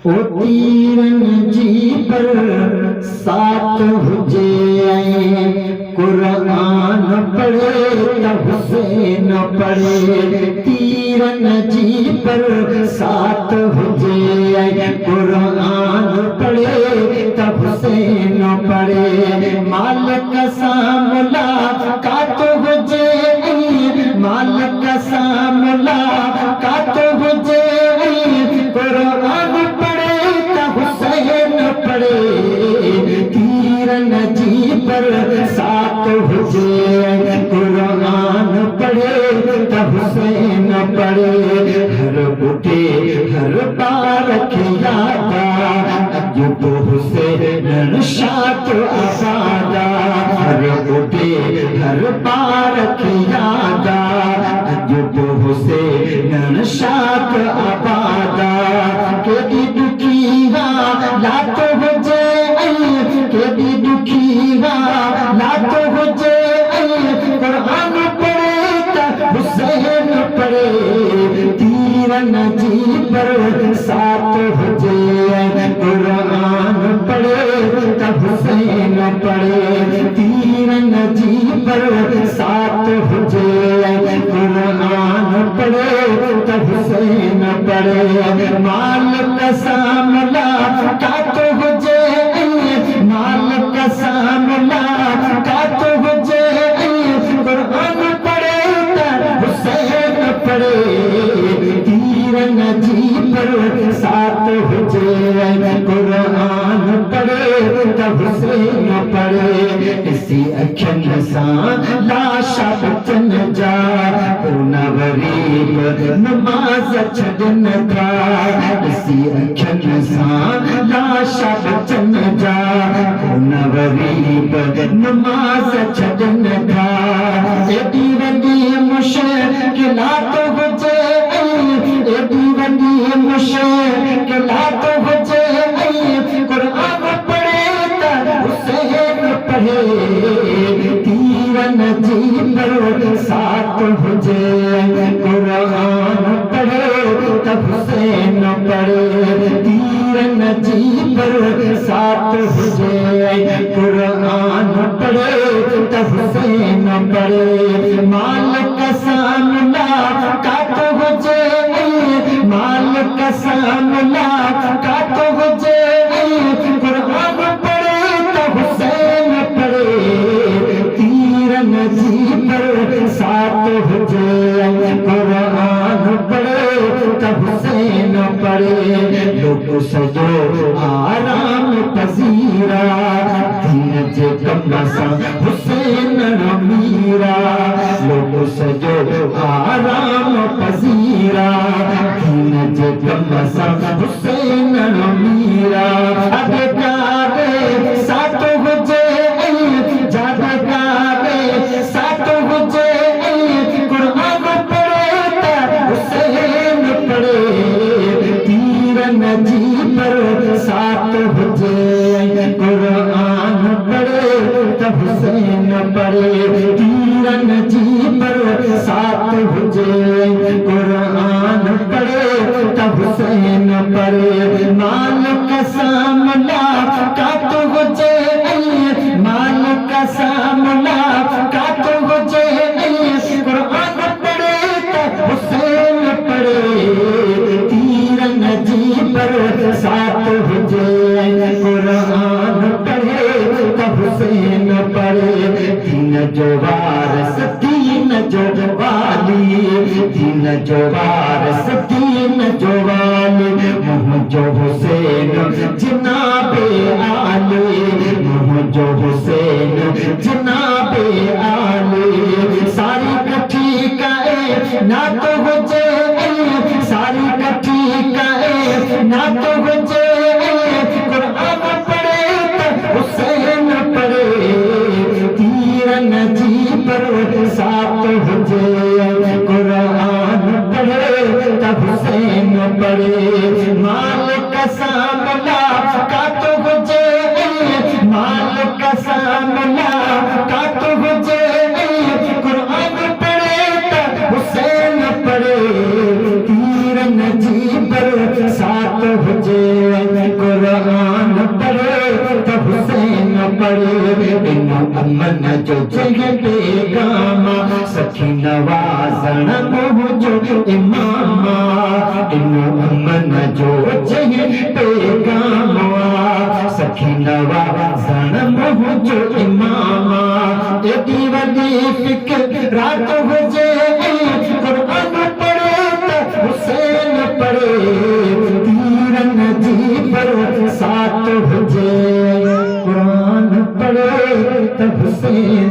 ओ तीरन जी पर सात हुजे कुरान पढ़े त हुसैन पढ़े। तीरन जी पर सात हुजे कुरान पढ़े त हुसैन पढ़े। मालिक सां मुलाकात हुजे, मालिक सां मुलाकात हुजे, कुरान पढ़े त हुसैन पढ़े। तीरन जी पर सात हुजे कुरान पढ़े त हुसैन पढ़े। हर बुढ़े हर बार खे यादा अॼु बि हुसैन शाद आबादा। हर बुढ़े हर बार खे यादा अॼु बि हुसैन शाद आबादा। केॾी दुखी हालात हुजे, केॾी दुखी हालात हुजे, कुरान पढ़े त हुसैन पढ़े। तीरन जी पर सात हुजे कुरान पढ़े त हुसैन पढ़े। तीरन जी पर सात हुजे कुरान पढ़े त हुसैन पढ़े। मालिक सां मुलाकात हुजे, मालिक सां मुलाकात हुजे, कुरान पढ़े त हुसैन पढ़े। तीरन जी पर सात हुजे कुरान पढ़े त हुसैन पढ़े। इसी अखियुनि सां लाशा बचनि जा नवरी नमाज़ छॾनि था। इसी अखियुनि सां लाशा बचनि जा नवरी नमाज़ छॾनि था। एॾी वॾी मुश्किलात हुजे, एॾी वॾी मुश्किलात हुजे, कुरान पढ़े त हुसैन पढ़े। तीरन जी पर सात हुजे कुरान पढ़े त हुसैन पढ़े। तीरन जी पर सात हुजे कुरान पढ़े त हुसैन पढ़े। मालिक सां मुलाकात हुजे, मालिक सां मुलाकात हुजे, कुरान पढ़े त हुसैन पढ़े। तीरन जी पर सात हुजे कुरान पढ़े त हुसैन पढ़े। लोग सजो आराम पज़ीरा दीन जे कम सां हुसैन अमीरा। लोग सजो आराम पज़ीरा दीन जे कम सां हुसैन अमीरा। अधकारे सात हुजे, जादकारे सात हुजे, कुरान पढ़े त हुसैन पढ़े। तीरन जी पर सात हुजे कुरान पढ़े त हुसैन पढ़े। तीरन जी पर सात हुजे कुरान पढ़े त हुसैन पढ़े। मालिक सां मुलाकात हुजे, मालिक सां मुलाकात हुजे, कुरान पढ़े त हुसैन पढ़े। तीरन जी पर सात हुजे कुरान पढ़े त हुसैन पढ़े। दीन जो वारिस दीन जो वाली, दीन जो वारिस दीन जो वाली, मुंहिंजो हुसैन जनाबे आली, मुंहिंजो हुसैन जनाबे आली। सारी कठी काए नात हुजे, सारी कठी काए नात हुजे, कुरान पढ़े त हुसैन पढ़े। तीरन जी पर सात हुजे कुरान पढ़े त हुसैन पढ़े। मालिक सां मुलाकात हुजे, मालिक सां मुलाकात हुजे, कुरान पढ़े त हुसैन पढ़े। तीरन जी पर सात हुजे कुरान पढ़े तो हुसैन पढ़े इन अमन जो जग पैगामा सखी नवाज़ण मुझो इमामा इन अमन जो जग पैगामा सखी नवाज़ण मुझो इमामा एडी वॾी फिक्र रात हुजे कुरान पढ़े त हुसैन पढ़े तीरन जी बरसात हुजे कुरान पढ़े त हुसैन